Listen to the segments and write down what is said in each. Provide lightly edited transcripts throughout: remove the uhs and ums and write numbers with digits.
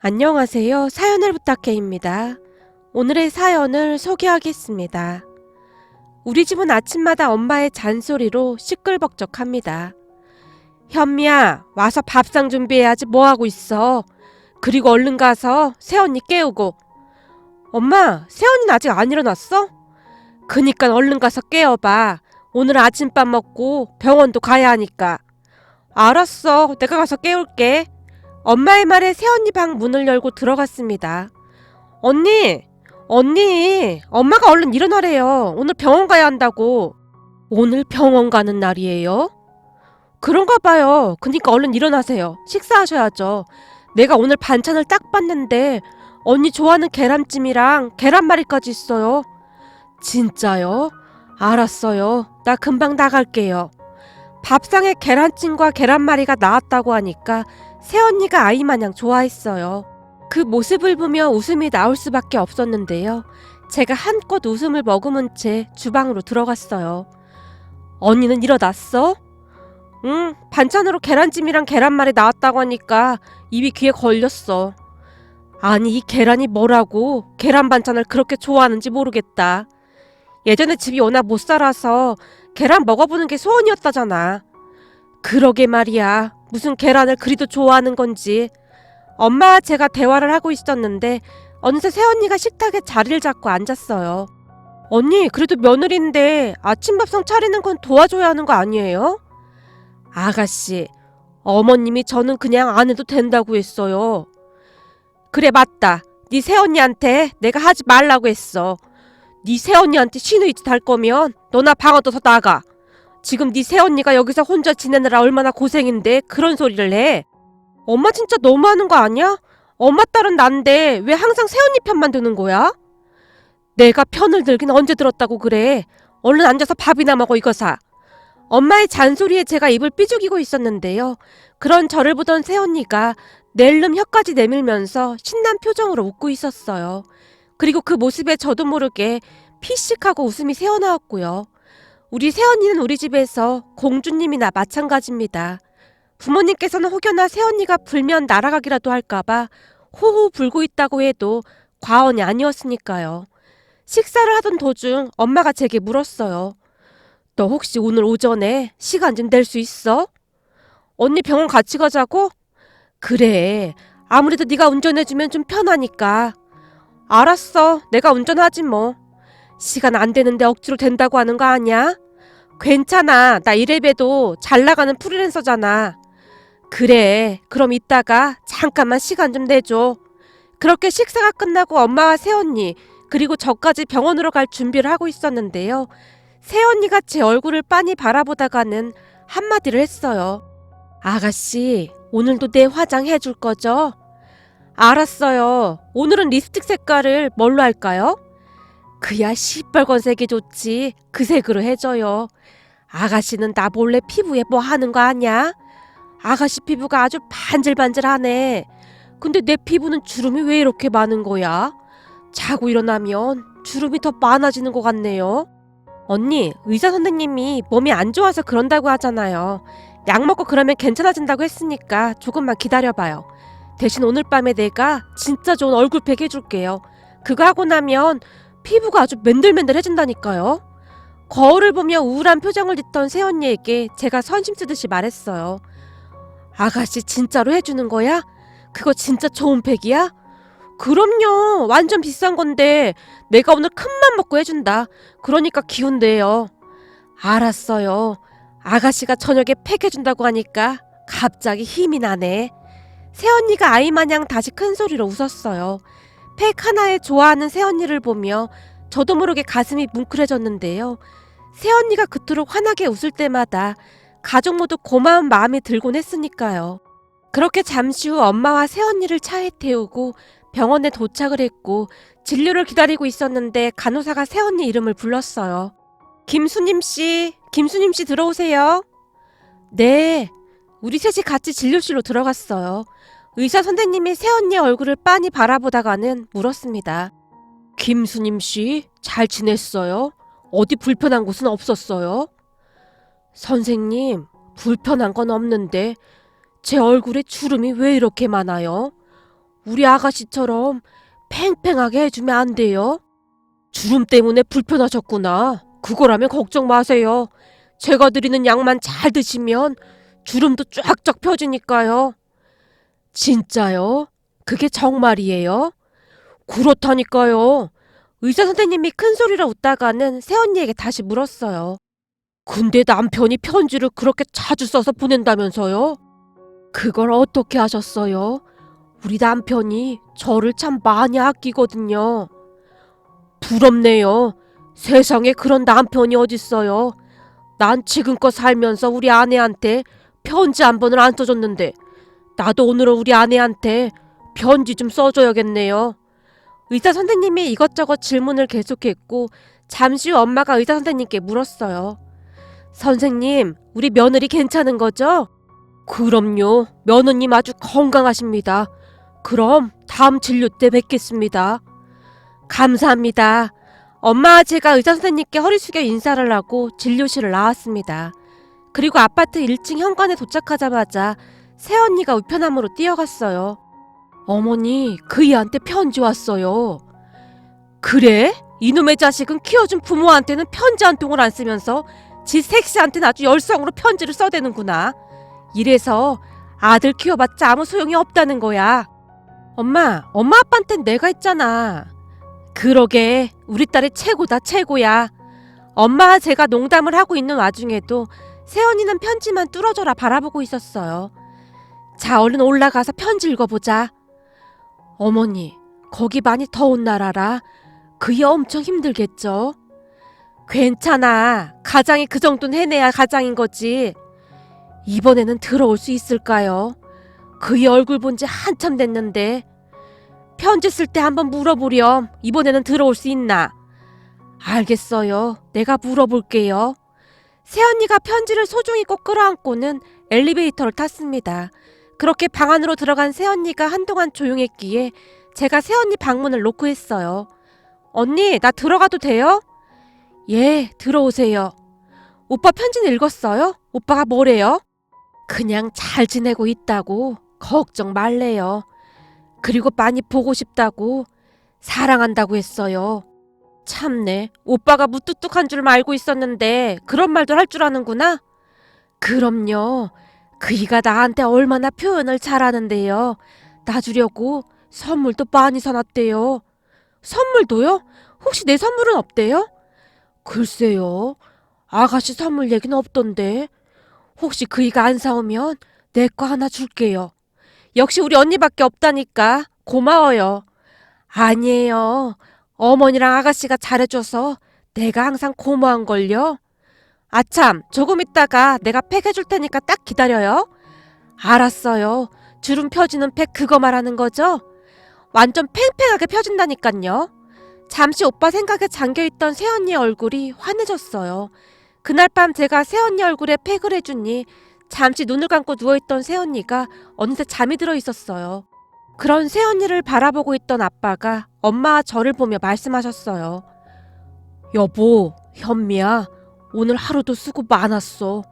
안녕하세요. 사연을 부탁해입니다. 오늘의 사연을 소개하겠습니다. 우리 집은 아침마다 엄마의 잔소리로 시끌벅적합니다. 현미야, 와서 밥상 준비해야지 뭐하고 있어. 그리고 얼른 가서 새언니 깨우고. 엄마, 새언니는 아직 안 일어났어? 그니까 얼른 가서 깨워봐. 오늘 아침밥 먹고 병원도 가야 하니까. 알았어. 내가 가서 깨울게. 엄마의 말에 새언니 방 문을 열고 들어갔습니다. 언니! 언니! 엄마가 얼른 일어나래요. 오늘 병원 가야 한다고. 오늘 병원 가는 날이에요? 그런가 봐요. 그니까 얼른 일어나세요. 식사하셔야죠. 내가 오늘 반찬을 딱 봤는데 언니 좋아하는 계란찜이랑 계란말이까지 있어요. 진짜요? 알았어요. 나 금방 나갈게요. 밥상에 계란찜과 계란말이가 나왔다고 하니까 새언니가 아이 마냥 좋아했어요. 그 모습을 보며 웃음이 나올 수밖에 없었는데요. 제가 한껏 웃음을 머금은 채 주방으로 들어갔어요. 언니는 일어났어? 응, 반찬으로 계란찜이랑 계란말이 나왔다고 하니까 입이 귀에 걸렸어. 아니, 이 계란이 뭐라고 계란 반찬을 그렇게 좋아하는지 모르겠다. 예전에 집이 워낙 못 살아서 계란 먹어보는 게 소원이었다잖아. 그러게 말이야. 무슨 계란을 그리도 좋아하는 건지. 엄마와 제가 대화를 하고 있었는데 어느새 새언니가 식탁에 자리를 잡고 앉았어요. 언니, 그래도 며느리인데 아침밥상 차리는 건 도와줘야 하는 거 아니에요? 아가씨, 어머님이 저는 그냥 안 해도 된다고 했어요. 그래, 맞다. 네 새언니한테 내가 하지 말라고 했어. 네 새언니한테 신의 짓 할 거면 너나 방 얻어서 나가. 지금 네 새언니가 여기서 혼자 지내느라 얼마나 고생인데 그런 소리를 해. 엄마 진짜 너무하는 거 아니야? 엄마 딸은 난데 왜 항상 새언니 편만 드는 거야? 내가 편을 들긴 언제 들었다고 그래. 얼른 앉아서 밥이나 먹어 이거사. 엄마의 잔소리에 제가 입을 삐죽이고 있었는데요. 그런 저를 보던 새언니가 낼름 혀까지 내밀면서 신난 표정으로 웃고 있었어요. 그리고 그 모습에 저도 모르게 피식하고 웃음이 새어나왔고요. 우리 새언니는 우리 집에서 공주님이나 마찬가지입니다. 부모님께서는 혹여나 새언니가 불면 날아가기라도 할까봐 호호 불고 있다고 해도 과언이 아니었으니까요. 식사를 하던 도중 엄마가 제게 물었어요. 너 혹시 오늘 오전에 시간 좀 낼 수 있어? 언니 병원 같이 가자고? 그래. 아무래도 네가 운전해주면 좀 편하니까. 알았어. 내가 운전하지 뭐. 시간 안 되는데 억지로 된다고 하는 거 아니야? 괜찮아. 나 이래봬도 잘 나가는 프리랜서잖아. 그래. 그럼 이따가 잠깐만 시간 좀 내줘. 그렇게 식사가 끝나고 엄마와 새언니 그리고 저까지 병원으로 갈 준비를 하고 있었는데요. 새언니가 제 얼굴을 빤히 바라보다가는 한마디를 했어요. 아가씨, 오늘도 내 화장 해줄 거죠? 알았어요. 오늘은 립스틱 색깔을 뭘로 할까요? 그야 시뻘건색이 좋지. 그 색으로 해줘요. 아가씨는 나 몰래 피부에 뭐 하는 거 아냐? 아가씨 피부가 아주 반질반질하네. 근데 내 피부는 주름이 왜 이렇게 많은 거야? 자고 일어나면 주름이 더 많아지는 것 같네요. 언니, 의사 선생님이 몸이 안 좋아서 그런다고 하잖아요. 약 먹고 그러면 괜찮아진다고 했으니까 조금만 기다려봐요. 대신 오늘 밤에 내가 진짜 좋은 얼굴팩 해줄게요. 그거 하고 나면 피부가 아주 맨들맨들해진다니까요. 거울을 보며 우울한 표정을 짓던 새언니에게 제가 선심 쓰듯이 말했어요. 아가씨 진짜로 해주는 거야? 그거 진짜 좋은 팩이야? 그럼요. 완전 비싼 건데 내가 오늘 큰맘 먹고 해준다. 그러니까 기운 내요. 알았어요. 아가씨가 저녁에 팩 해준다고 하니까 갑자기 힘이 나네. 새언니가 아이 마냥 다시 큰 소리로 웃었어요. 팩 하나에 좋아하는 새언니를 보며 저도 모르게 가슴이 뭉클해졌는데요. 새언니가 그토록 환하게 웃을 때마다 가족 모두 고마운 마음이 들곤 했으니까요. 그렇게 잠시 후 엄마와 새언니를 차에 태우고 병원에 도착을 했고 진료를 기다리고 있었는데 간호사가 새언니 이름을 불렀어요. 김수님씨, 김수님씨 들어오세요. 네, 우리 셋이 같이 진료실로 들어갔어요. 의사 선생님이 새언니의 얼굴을 빤히 바라보다가는 물었습니다. 김수님씨, 잘 지냈어요? 어디 불편한 곳은 없었어요? 선생님, 불편한 건 없는데 제 얼굴에 주름이 왜 이렇게 많아요? 우리 아가씨처럼 팽팽하게 해주면 안 돼요? 주름 때문에 불편하셨구나. 그거라면 걱정 마세요. 제가 드리는 약만 잘 드시면 주름도 쫙쫙 펴지니까요. 진짜요? 그게 정말이에요? 그렇다니까요. 의사 선생님이 큰 소리로 웃다가는 새언니에게 다시 물었어요. 근데 남편이 편지를 그렇게 자주 써서 보낸다면서요? 그걸 어떻게 하셨어요? 우리 남편이 저를 참 많이 아끼거든요. 부럽네요. 세상에 그런 남편이 어딨어요. 난 지금껏 살면서 우리 아내한테 편지 한 번을 안 써줬는데 나도 오늘은 우리 아내한테 편지 좀 써줘야겠네요. 의사 선생님이 이것저것 질문을 계속했고 잠시 후 엄마가 의사 선생님께 물었어요. 선생님, 우리 며느리 괜찮은 거죠? 그럼요. 며느님 아주 건강하십니다. 그럼 다음 진료 때 뵙겠습니다. 감사합니다. 엄마와 제가 의사 선생님께 허리 숙여 인사를 하고 진료실을 나왔습니다. 그리고 아파트 1층 현관에 도착하자마자 새언니가 우편함으로 뛰어갔어요. 어머니, 그이한테 편지 왔어요. 그래? 이놈의 자식은 키워준 부모한테는 편지 한 통을 안 쓰면서 지 색시한테는 아주 열성으로 편지를 써대는구나. 이래서 아들 키워봤자 아무 소용이 없다는 거야. 엄마 아빠한텐 내가 있잖아. 그러게, 우리 딸이 최고다, 최고야. 엄마와 제가 농담을 하고 있는 와중에도 새언니는 편지만 뚫어져라 바라보고 있었어요. 자, 얼른 올라가서 편지 읽어보자. 어머니, 거기 많이 더운 나라라. 그이 엄청 힘들겠죠? 괜찮아. 가장이 그 정도는 해내야 가장인 거지. 이번에는 들어올 수 있을까요? 그이 얼굴 본 지 한참 됐는데. 편지 쓸 때 한번 물어보렴. 이번에는 들어올 수 있나? 알겠어요. 내가 물어볼게요. 새언니가 편지를 소중히 꼭 끌어안고는 엘리베이터를 탔습니다. 그렇게 방 안으로 들어간 새언니가 한동안 조용했기에 제가 새언니 방문을 노크했어요. 언니, 나 들어가도 돼요? 예, 들어오세요. 오빠 편지는 읽었어요? 오빠가 뭐래요? 그냥 잘 지내고 있다고. 걱정 말래요. 그리고 많이 보고 싶다고. 사랑한다고 했어요. 참네, 오빠가 무뚝뚝한 줄 알고 있었는데 그런 말도 할 줄 아는구나. 그럼요. 그이가 나한테 얼마나 표현을 잘하는데요. 나 주려고 선물도 많이 사놨대요. 선물도요? 혹시 내 선물은 없대요? 글쎄요. 아가씨 선물 얘기는 없던데. 혹시 그이가 안 사오면 내 거 하나 줄게요. 역시 우리 언니밖에 없다니까. 고마워요. 아니에요. 어머니랑 아가씨가 잘해줘서 내가 항상 고마운걸요. 아참, 조금 있다가 내가 팩 해줄 테니까 딱 기다려요. 알았어요. 주름 펴지는 팩 그거 말하는 거죠? 완전 팽팽하게 펴진다니깐요. 잠시 오빠 생각에 잠겨있던 새언니의 얼굴이 환해졌어요. 그날 밤 제가 새언니 얼굴에 팩을 해주니 잠시 눈을 감고 누워있던 새언니가 어느새 잠이 들어 있었어요. 그런 새언니를 바라보고 있던 아빠가 엄마와 저를 보며 말씀하셨어요. 여보, 현미야, 오늘 하루도 수고 많았어.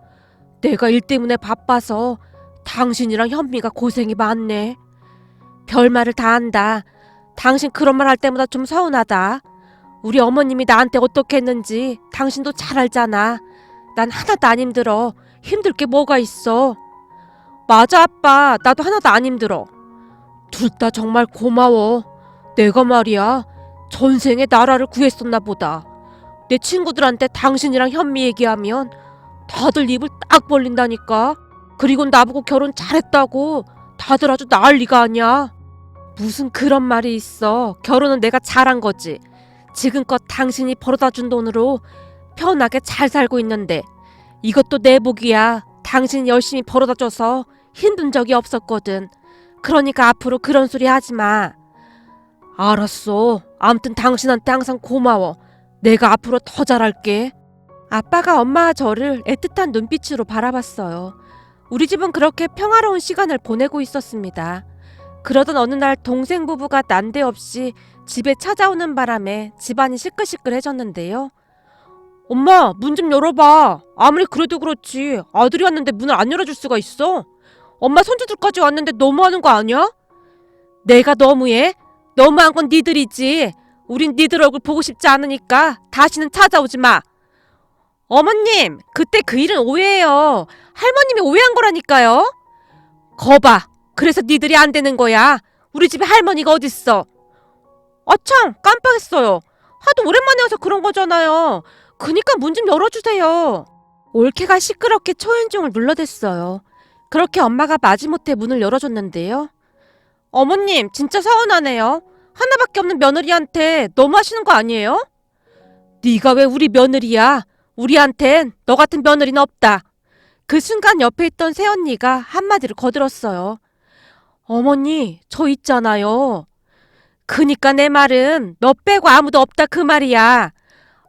내가 일 때문에 바빠서 당신이랑 현미가 고생이 많네. 별말을 다 한다. 당신 그런 말 할 때마다 좀 서운하다. 우리 어머님이 나한테 어떻게 했는지 당신도 잘 알잖아. 난 하나도 안 힘들어. 힘들 게 뭐가 있어. 맞아, 아빠. 나도 하나도 안 힘들어. 둘 다 정말 고마워. 내가 말이야, 전생에 나라를 구했었나 보다. 내 친구들한테 당신이랑 현미 얘기하면 다들 입을 딱 벌린다니까. 그리고 나보고 결혼 잘했다고 다들 아주 난리가 아니야. 무슨 그런 말이 있어. 결혼은 내가 잘한 거지. 지금껏 당신이 벌어다 준 돈으로 편하게 잘 살고 있는데 이것도 내 복이야. 당신이 열심히 벌어다 줘서 힘든 적이 없었거든. 그러니까 앞으로 그런 소리 하지 마. 알았어. 아무튼 당신한테 항상 고마워. 내가 앞으로 더 잘할게. 아빠가 엄마와 저를 애틋한 눈빛으로 바라봤어요. 우리 집은 그렇게 평화로운 시간을 보내고 있었습니다. 그러던 어느 날 동생 부부가 난데없이 집에 찾아오는 바람에 집안이 시끌시끌해졌는데요. 엄마, 문 좀 열어봐. 아무리 그래도 그렇지 아들이 왔는데 문을 안 열어줄 수가 있어? 엄마 손주들까지 왔는데 너무하는 거 아니야? 내가 너무해? 너무한 건 니들이지. 우린 니들 얼굴 보고 싶지 않으니까 다시는 찾아오지 마. 어머님, 그때 그 일은 오해예요. 할머님이 오해한 거라니까요. 거봐. 그래서 니들이 안 되는 거야. 우리 집에 할머니가 어딨어. 아참, 깜빡했어요. 하도 오랜만에 와서 그런 거잖아요. 그니까 문 좀 열어주세요. 올케가 시끄럽게 초인종을 눌러댔어요. 그렇게 엄마가 마지못해 문을 열어줬는데요. 어머님, 진짜 서운하네요. 하나밖에 없는 며느리한테 너무하시는 거 아니에요? 네가 왜 우리 며느리야? 우리한텐 너 같은 며느리는 없다. 그 순간 옆에 있던 새언니가 한마디를 거들었어요. 어머니, 저 있잖아요. 그니까 내 말은 너 빼고 아무도 없다 그 말이야.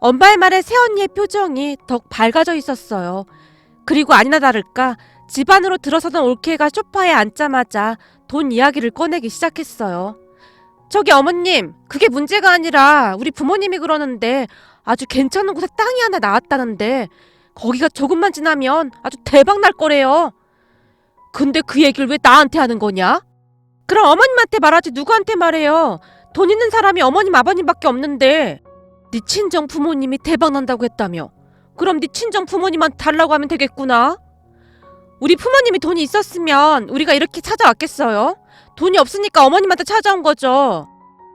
엄마의 말에 새언니의 표정이 더 밝아져 있었어요. 그리고 아니나 다를까 집 안으로 들어서던 올케가 소파에 앉자마자 돈 이야기를 꺼내기 시작했어요. 저기 어머님, 그게 문제가 아니라 우리 부모님이 그러는데 아주 괜찮은 곳에 땅이 하나 나왔다는데 거기가 조금만 지나면 아주 대박 날 거래요. 근데 그 얘기를 왜 나한테 하는 거냐? 그럼 어머님한테 말하지 누구한테 말해요? 돈 있는 사람이 어머님 아버님밖에 없는데. 네 친정 부모님이 대박 난다고 했다며. 그럼 네 친정 부모님한테 달라고 하면 되겠구나. 우리 부모님이 돈이 있었으면 우리가 이렇게 찾아왔겠어요? 돈이 없으니까 어머님한테 찾아온 거죠.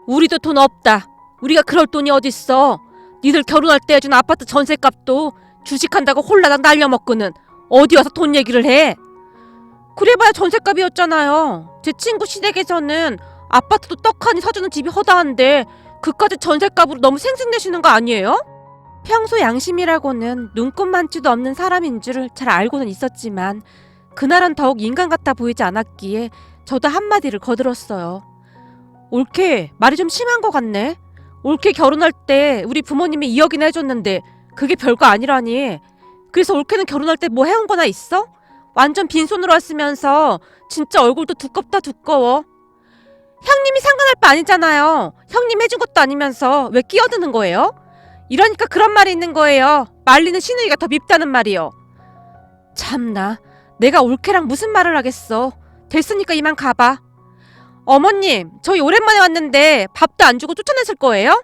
우리도 돈 없다. 우리가 그럴 돈이 어딨어. 니들 결혼할 때 해준 아파트 전셋값도 주식한다고 홀라당 날려먹고는 어디 와서 돈 얘기를 해. 그래봐야 전셋값이었잖아요. 제 친구 시댁에서는 아파트도 떡하니 사주는 집이 허다한데 그까지 전셋값으로 너무 생색내시는 거 아니에요? 평소 양심이라고는 눈꼽만치도 없는 사람인 줄을 잘 알고는 있었지만 그날은 더욱 인간 같아 보이지 않았기에 저도 한마디를 거들었어요. 올케, 말이 좀 심한 것 같네. 올케 결혼할 때 우리 부모님이 2억이나 해줬는데 그게 별거 아니라니. 그래서 올케는 결혼할 때 뭐 해온 거나 있어? 완전 빈손으로 왔으면서 진짜 얼굴도 두껍다 두꺼워. 형님이 상관할 바 아니잖아요. 형님 해준 것도 아니면서 왜 끼어드는 거예요? 이러니까 그런 말이 있는 거예요. 말리는 시누이가 더 밉다는 말이요. 참나, 내가 올케랑 무슨 말을 하겠어. 됐으니까 이만 가봐. 어머님, 저희 오랜만에 왔는데 밥도 안 주고 쫓아냈을 거예요?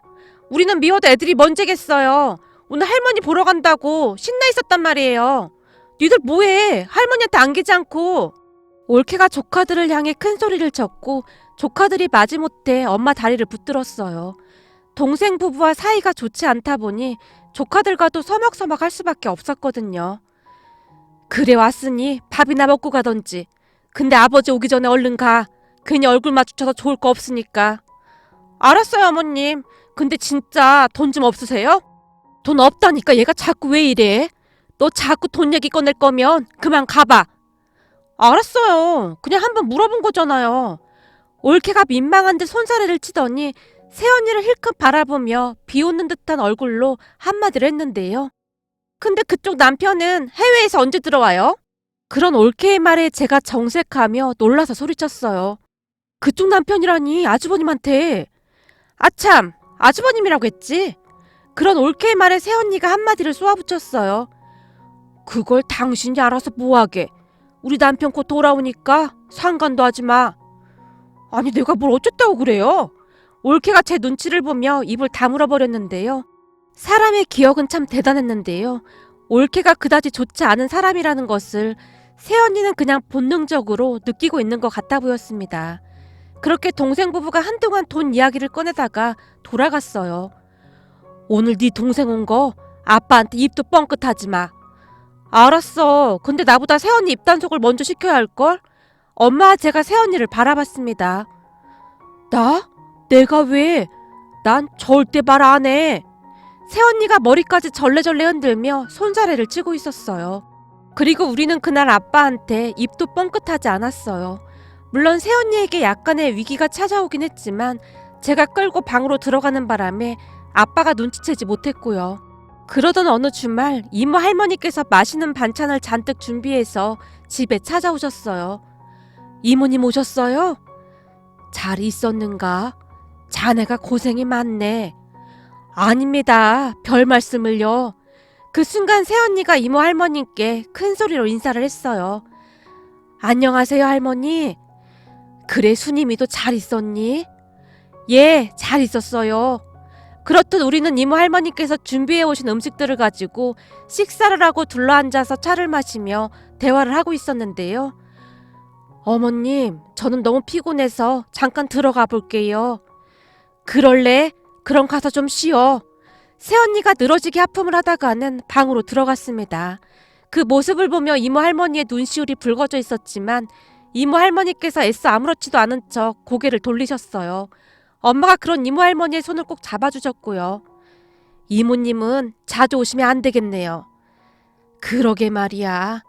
우리는 미워도 애들이 먼저겠어요. 오늘 할머니 보러 간다고 신나 있었단 말이에요. 니들 뭐해? 할머니한테 안기지 않고. 올케가 조카들을 향해 큰 소리를 쳤고 조카들이 마지못해 엄마 다리를 붙들었어요. 동생 부부와 사이가 좋지 않다 보니 조카들과도 서먹서먹 할 수밖에 없었거든요. 그래 왔으니 밥이나 먹고 가던지. 근데 아버지 오기 전에 얼른 가. 괜히 얼굴 마주쳐서 좋을 거 없으니까. 알았어요 어머님. 근데 진짜 돈 좀 없으세요? 돈 없다니까 얘가 자꾸 왜 이래? 너 자꾸 돈 얘기 꺼낼 거면 그만 가봐. 알았어요. 그냥 한번 물어본 거잖아요. 올케가 민망한 듯 손사래를 치더니 새언니를 힐끗 바라보며 비웃는 듯한 얼굴로 한마디를 했는데요. 근데 그쪽 남편은 해외에서 언제 들어와요? 그런 올케의 말에 제가 정색하며 놀라서 소리쳤어요. 그쪽 남편이라니 아주버님한테. 아참, 아주버님이라고 했지? 그런 올케의 말에 새언니가 한마디를 쏘아붙였어요. 그걸 당신이 알아서 뭐하게. 우리 남편 곧 돌아오니까 상관도 하지 마. 아니 내가 뭘 어쨌다고 그래요? 올케가 제 눈치를 보며 입을 다물어 버렸는데요. 사람의 기억은 참 대단했는데요. 올케가 그다지 좋지 않은 사람이라는 것을 새언니는 그냥 본능적으로 느끼고 있는 것 같아 보였습니다. 그렇게 동생 부부가 한동안 돈 이야기를 꺼내다가 돌아갔어요. 오늘 네 동생 온 거 아빠한테 입도 뻥끗하지 마. 알았어. 근데 나보다 새언니 입단속을 먼저 시켜야 할걸? 엄마와 제가 새언니를 바라봤습니다. 나? 내가 왜? 난 절대 말 안 해. 새언니가 머리까지 절레절레 흔들며 손사래를 치고 있었어요. 그리고 우리는 그날 아빠한테 입도 뻥끗하지 않았어요. 물론 새언니에게 약간의 위기가 찾아오긴 했지만 제가 끌고 방으로 들어가는 바람에 아빠가 눈치채지 못했고요. 그러던 어느 주말 이모 할머니께서 맛있는 반찬을 잔뜩 준비해서 집에 찾아오셨어요. 이모님 오셨어요? 잘 있었는가? 자네가 고생이 많네. 아닙니다. 별 말씀을요. 그 순간 새언니가 이모 할머님께 큰 소리로 인사를 했어요. 안녕하세요 할머니. 그래, 순임이도 잘 있었니? 예, 잘 있었어요. 그렇듯 우리는 이모 할머니께서 준비해 오신 음식들을 가지고 식사를 하고 둘러앉아서 차를 마시며 대화를 하고 있었는데요. 어머님, 저는 너무 피곤해서 잠깐 들어가 볼게요. 그럴래? 그럼 가서 좀 쉬어. 새언니가 늘어지게 하품을 하다가는 방으로 들어갔습니다. 그 모습을 보며 이모 할머니의 눈시울이 붉어져 있었지만 이모 할머니께서 애써 아무렇지도 않은 척 고개를 돌리셨어요. 엄마가 그런 이모 할머니의 손을 꼭 잡아주셨고요. 이모님은 자주 오시면 안 되겠네요. 그러게 말이야.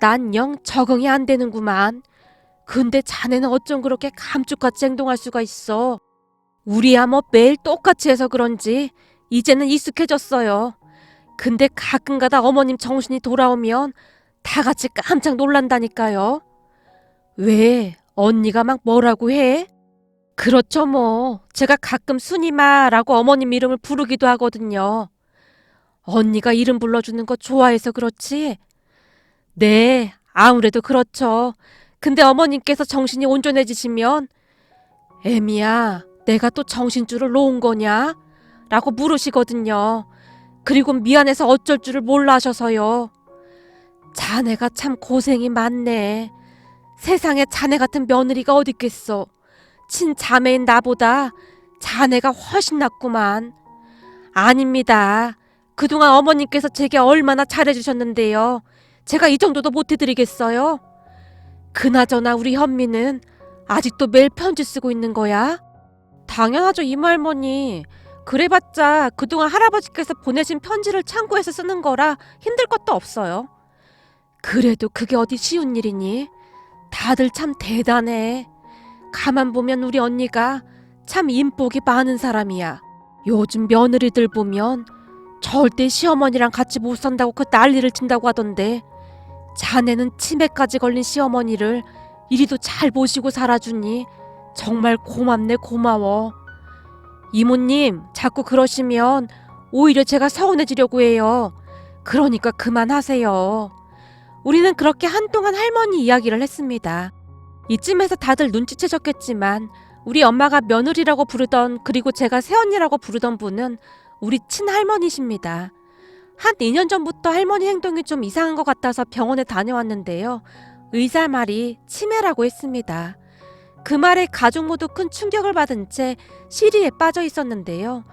난 영 적응이 안 되는구만. 근데 자네는 어쩜 그렇게 감쪽같이 행동할 수가 있어. 우리야 뭐 매일 똑같이 해서 그런지 이제는 익숙해졌어요. 근데 가끔가다 어머님 정신이 돌아오면 다 같이 깜짝 놀란다니까요. 왜? 언니가 막 뭐라고 해? 그렇죠 뭐. 제가 가끔 순이마라고 어머님 이름을 부르기도 하거든요. 언니가 이름 불러주는 거 좋아해서 그렇지? 네, 아무래도 그렇죠. 근데 어머님께서 정신이 온전해지시면 애미야, 내가 또 정신줄을 놓은 거냐? 라고 물으시거든요. 그리고 미안해서 어쩔 줄을 몰라 하셔서요. 자네가 참 고생이 많네. 세상에 자네 같은 며느리가 어딨겠어. 친자매인 나보다 자네가 훨씬 낫구만. 아닙니다. 그동안 어머님께서 제게 얼마나 잘해주셨는데요. 제가 이 정도도 못해드리겠어요? 그나저나 우리 현미는 아직도 매일 편지 쓰고 있는 거야? 당연하죠, 이모 할머니. 그래봤자 그동안 할아버지께서 보내신 편지를 참고해서 쓰는 거라 힘들 것도 없어요. 그래도 그게 어디 쉬운 일이니? 다들 참 대단해. 가만 보면 우리 언니가 참 인복이 많은 사람이야. 요즘 며느리들 보면 절대 시어머니랑 같이 못 산다고 그 난리를 친다고 하던데 자네는 치매까지 걸린 시어머니를 이리도 잘 모시고 살아주니 정말 고맙네, 고마워. 이모님, 자꾸 그러시면 오히려 제가 서운해지려고 해요. 그러니까 그만하세요. 우리는 그렇게 한동안 할머니 이야기를 했습니다. 이쯤에서 다들 눈치채셨겠지만 우리 엄마가 며느리라고 부르던, 그리고 제가 새언니라고 부르던 분은 우리 친할머니십니다. 한 2년 전부터 할머니 행동이 좀 이상한 것 같아서 병원에 다녀왔는데요. 의사 말이 치매라고 했습니다. 그 말에 가족 모두 큰 충격을 받은 채 시리에 빠져 있었는데요.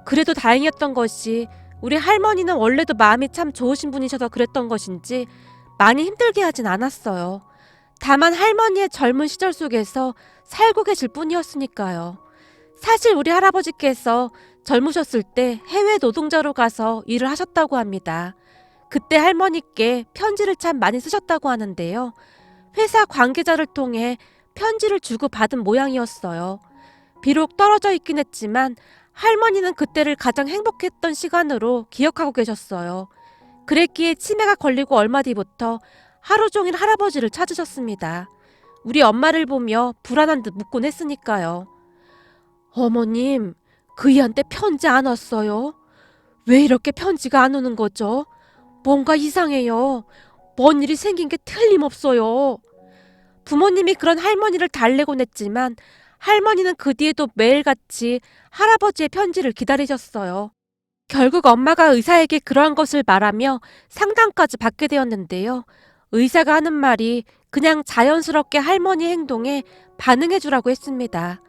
그래도 다행이었던 것이 우리 할머니는 원래도 마음이 참 좋으신 분이셔서 그랬던 것인지 많이 힘들게 하진 않았어요. 다만 할머니의 젊은 시절 속에서 살고 계실 뿐이었으니까요. 사실 우리 할아버지께서 젊으셨을 때 해외 노동자로 가서 일을 하셨다고 합니다. 그때 할머니께 편지를 참 많이 쓰셨다고 하는데요. 회사 관계자를 통해 편지를 주고받은 모양이었어요. 비록 떨어져 있긴 했지만 할머니는 그때를 가장 행복했던 시간으로 기억하고 계셨어요. 그랬기에 치매가 걸리고 얼마 뒤부터 하루 종일 할아버지를 찾으셨습니다. 우리 엄마를 보며 불안한 듯 묻곤 했으니까요. 어머님, 그이한테 편지 안 왔어요? 왜 이렇게 편지가 안 오는 거죠? 뭔가 이상해요. 뭔 일이 생긴 게 틀림없어요. 부모님이 그런 할머니를 달래곤 했지만 할머니는 그 뒤에도 매일같이 할아버지의 편지를 기다리셨어요. 결국 엄마가 의사에게 그러한 것을 말하며 상담까지 받게 되었는데요. 의사가 하는 말이 그냥 자연스럽게 할머니 행동에 반응해주라고 했습니다.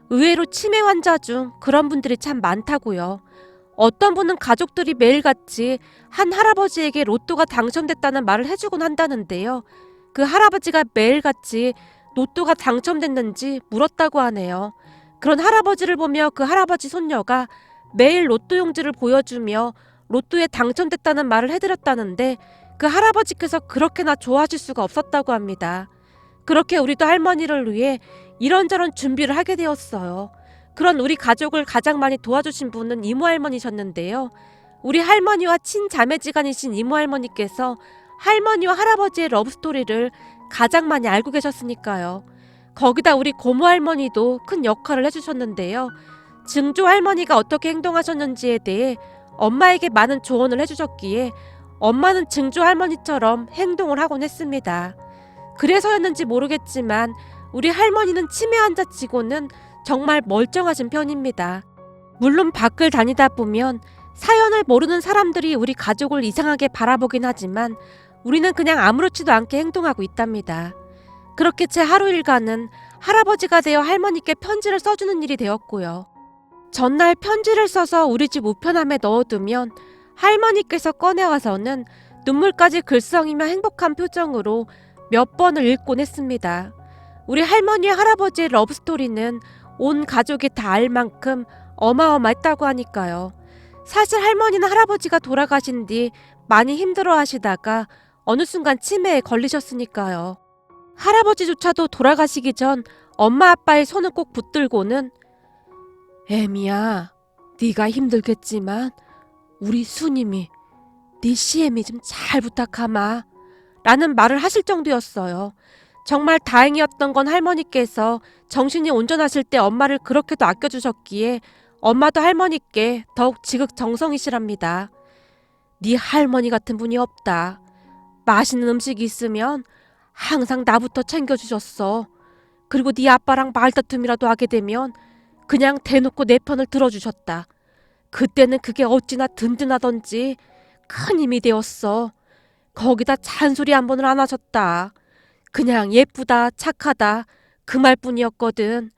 의외로 치매 환자 중 그런 분들이 참 많다고요. 어떤 분은 가족들이 매일같이 한 할아버지에게 로또가 당첨됐다는 말을 해주곤 한다는데요. 그 할아버지가 매일같이 로또가 당첨됐는지 물었다고 하네요. 그런 할아버지를 보며 그 할아버지 손녀가 매일 로또 용지를 보여주며 로또에 당첨됐다는 말을 해드렸다는데 그 할아버지께서 그렇게나 좋아하실 수가 없었다고 합니다. 그렇게 우리도 할머니를 위해 이런저런 준비를 하게 되었어요. 그런 우리 가족을 가장 많이 도와주신 분은 이모 할머니셨는데요. 우리 할머니와 친자매지간이신 이모 할머니께서 할머니와 할아버지의 러브스토리를 가장 많이 알고 계셨으니까요. 거기다 우리 고모 할머니도 큰 역할을 해주셨는데요. 증조 할머니가 어떻게 행동하셨는지에 대해 엄마에게 많은 조언을 해주셨기에 엄마는 증조 할머니처럼 행동을 하곤 했습니다. 그래서였는지 모르겠지만 우리 할머니는 치매 환자치고는 정말 멀쩡하신 편입니다. 물론 밖을 다니다 보면 사연을 모르는 사람들이 우리 가족을 이상하게 바라보긴 하지만 우리는 그냥 아무렇지도 않게 행동하고 있답니다. 그렇게 제 하루 일과는 할아버지가 되어 할머니께 편지를 써주는 일이 되었고요. 전날 편지를 써서 우리 집 우편함에 넣어두면 할머니께서 꺼내와서는 눈물까지 글썽이며 행복한 표정으로 몇 번을 읽곤 했습니다. 우리 할머니와 할아버지의 러브스토리는 온 가족이 다 알 만큼 어마어마했다고 하니까요. 사실 할머니는 할아버지가 돌아가신 뒤 많이 힘들어 하시다가 어느 순간 치매에 걸리셨으니까요. 할아버지조차도 돌아가시기 전 엄마 아빠의 손을 꼭 붙들고는 애미야, 네가 힘들겠지만 우리 수님이 네 시애미 좀 잘 부탁하마 라는 말을 하실 정도였어요. 정말 다행이었던 건 할머니께서 정신이 온전하실 때 엄마를 그렇게도 아껴주셨기에 엄마도 할머니께 더욱 지극정성이시랍니다. 네 할머니 같은 분이 없다. 맛있는 음식이 있으면 항상 나부터 챙겨주셨어. 그리고 네 아빠랑 말다툼이라도 하게 되면 그냥 대놓고 내 편을 들어주셨다. 그때는 그게 어찌나 든든하던지 큰 힘이 되었어. 거기다 잔소리 한 번을 안 하셨다. 그냥 예쁘다, 착하다 그 말뿐이었거든.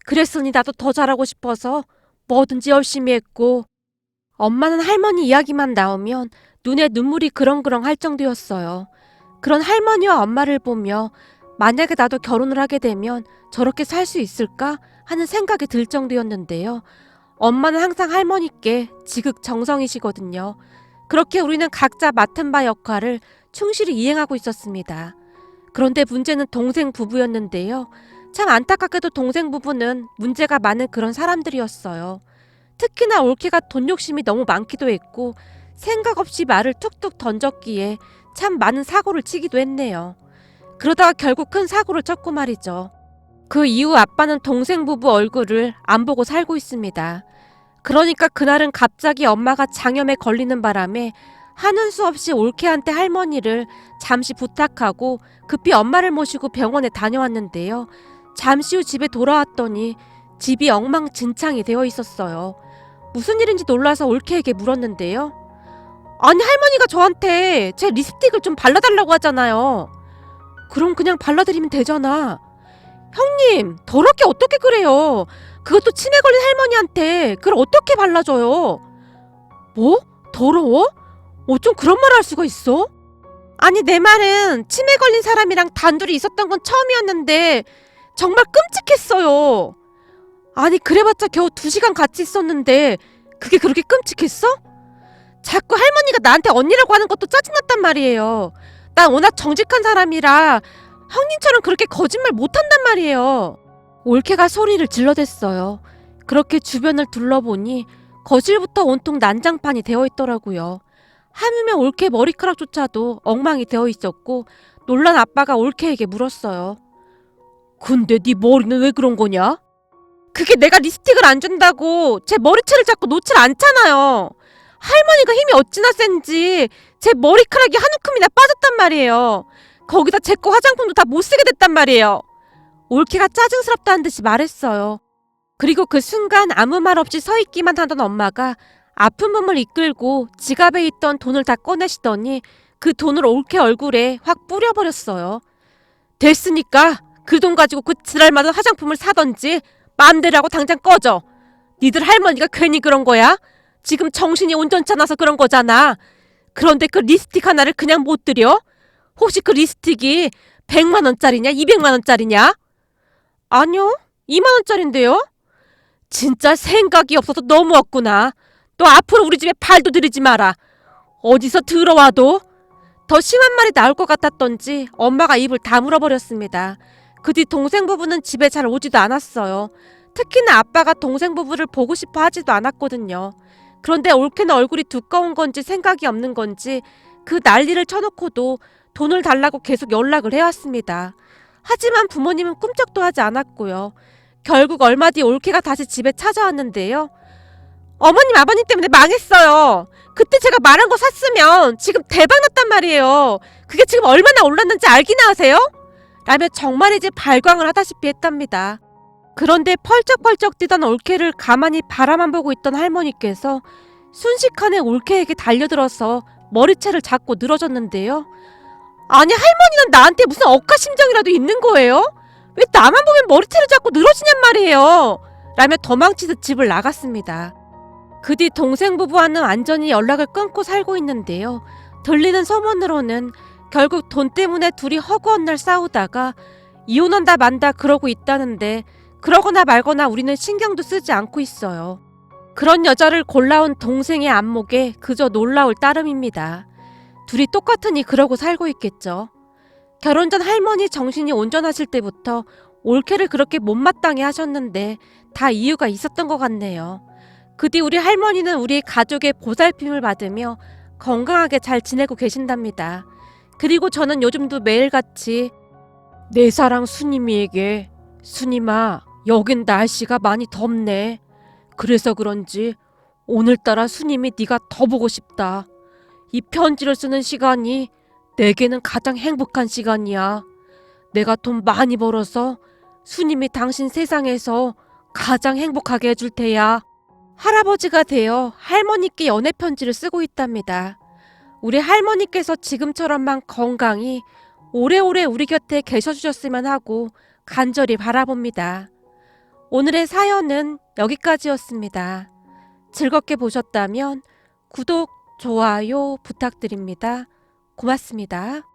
그랬으니 나도 더 잘하고 싶어서 뭐든지 열심히 했고. 엄마는 할머니 이야기만 나오면 눈에 눈물이 그렁그렁 할 정도였어요. 그런 할머니와 엄마를 보며 만약에 나도 결혼을 하게 되면 저렇게 살 수 있을까 하는 생각이 들 정도였는데요. 엄마는 항상 할머니께 지극정성이시거든요. 그렇게 우리는 각자 맡은 바 역할을 충실히 이행하고 있었습니다. 그런데 문제는 동생 부부였는데요. 참 안타깝게도 동생 부부는 문제가 많은 그런 사람들이었어요. 특히나 올케가 돈 욕심이 너무 많기도 했고 생각 없이 말을 툭툭 던졌기에 참 많은 사고를 치기도 했네요. 그러다가 결국 큰 사고를 쳤고 말이죠. 그 이후 아빠는 동생 부부 얼굴을 안 보고 살고 있습니다. 그러니까 그날은 갑자기 엄마가 장염에 걸리는 바람에 하는 수 없이 올케한테 할머니를 잠시 부탁하고 급히 엄마를 모시고 병원에 다녀왔는데요. 잠시 후 집에 돌아왔더니 집이 엉망진창이 되어 있었어요. 무슨 일인지 놀라서 올케에게 물었는데요. 아니 할머니가 저한테 제 립스틱을 좀 발라달라고 하잖아요. 그럼 그냥 발라드리면 되잖아. 형님 더럽게 어떻게 그래요. 그것도 치매 걸린 할머니한테 그걸 어떻게 발라줘요. 뭐? 더러워? 어쩜 그런 말을 할 수가 있어? 아니 내 말은 치매 걸린 사람이랑 단둘이 있었던 건 처음이었는데 정말 끔찍했어요. 아니 그래봤자 겨우 2시간 같이 있었는데 그게 그렇게 끔찍했어? 자꾸 할머니가 나한테 언니라고 하는 것도 짜증났단 말이에요. 난 워낙 정직한 사람이라 형님처럼 그렇게 거짓말 못한단 말이에요. 올케가 소리를 질러댔어요. 그렇게 주변을 둘러보니 거실부터 온통 난장판이 되어 있더라고요. 하물며 올케 머리카락조차도 엉망이 되어 있었고 놀란 아빠가 올케에게 물었어요. 근데 네 머리는 왜 그런 거냐? 그게 내가 립스틱을 안 준다고 제 머리채를 잡고 놓질 않잖아요. 할머니가 힘이 어찌나 센지 제 머리카락이 한 움큼이나 빠졌단 말이에요. 거기다 제 거 화장품도 다 못 쓰게 됐단 말이에요. 올케가 짜증스럽다는 듯이 말했어요. 그리고 그 순간 아무 말 없이 서 있기만 하던 엄마가 아픈 몸을 이끌고 지갑에 있던 돈을 다 꺼내시더니 그 돈을 올케 얼굴에 확 뿌려버렸어요. 됐으니까 그 돈 가지고 그 지랄맞은 화장품을 사던지 마음대로 하고 당장 꺼져. 니들 할머니가 괜히 그런 거야? 지금 정신이 온전치 않아서 그런 거잖아. 그런데 그 립스틱 하나를 그냥 못 드려? 혹시 그 립스틱이 100만원짜리냐 200만원짜리냐? 아니요 2만원짜린데요? 진짜 생각이 없어서 너무 없구나. 너 앞으로 우리 집에 발도 들이지 마라. 어디서 들어와도. 더 심한 말이 나올 것 같았던지 엄마가 입을 다물어버렸습니다. 그 뒤 동생 부부는 집에 잘 오지도 않았어요. 특히나 아빠가 동생 부부를 보고 싶어 하지도 않았거든요. 그런데 올케는 얼굴이 두꺼운 건지 생각이 없는 건지 그 난리를 쳐놓고도 돈을 달라고 계속 연락을 해왔습니다. 하지만 부모님은 꿈쩍도 하지 않았고요. 결국 얼마 뒤 올케가 다시 집에 찾아왔는데요. 어머님 아버님 때문에 망했어요. 그때 제가 말한 거 샀으면 지금 대박 났단 말이에요. 그게 지금 얼마나 올랐는지 알기나 하세요? 라며 정말이지 발광을 하다시피 했답니다. 그런데 펄쩍펄쩍 뛰던 올케를 가만히 바라만 보고 있던 할머니께서 순식간에 올케에게 달려들어서 머리채를 잡고 늘어졌는데요. 아니, 할머니는 나한테 무슨 억하심정이라도 있는 거예요? 왜 나만 보면 머리채를 잡고 늘어지냔 말이에요. 라며 도망치듯 집을 나갔습니다. 그 뒤 동생 부부와는 완전히 연락을 끊고 살고 있는데요. 들리는 소문으로는 결국 돈 때문에 둘이 허구한 날 싸우다가 이혼한다 만다 그러고 있다는데, 그러거나 말거나 우리는 신경도 쓰지 않고 있어요. 그런 여자를 골라온 동생의 안목에 그저 놀라울 따름입니다. 둘이 똑같으니 그러고 살고 있겠죠. 결혼 전 할머니 정신이 온전하실 때부터 올케를 그렇게 못마땅해 하셨는데 다 이유가 있었던 것 같네요. 그 뒤 우리 할머니는 우리 가족의 보살핌을 받으며 건강하게 잘 지내고 계신답니다. 그리고 저는 요즘도 매일같이 내 사랑 수님이에게, 수님아, 여긴 날씨가 많이 덥네. 그래서 그런지 오늘따라 수님이 네가 더 보고 싶다. 이 편지를 쓰는 시간이 내게는 가장 행복한 시간이야. 내가 돈 많이 벌어서 수님이 당신 세상에서 가장 행복하게 해줄 테야. 할아버지가 되어 할머니께 연애 편지를 쓰고 있답니다. 우리 할머니께서 지금처럼만 건강히 오래오래 우리 곁에 계셔주셨으면 하고 간절히 바라봅니다. 오늘의 사연은 여기까지였습니다. 즐겁게 보셨다면 구독, 좋아요 부탁드립니다. 고맙습니다.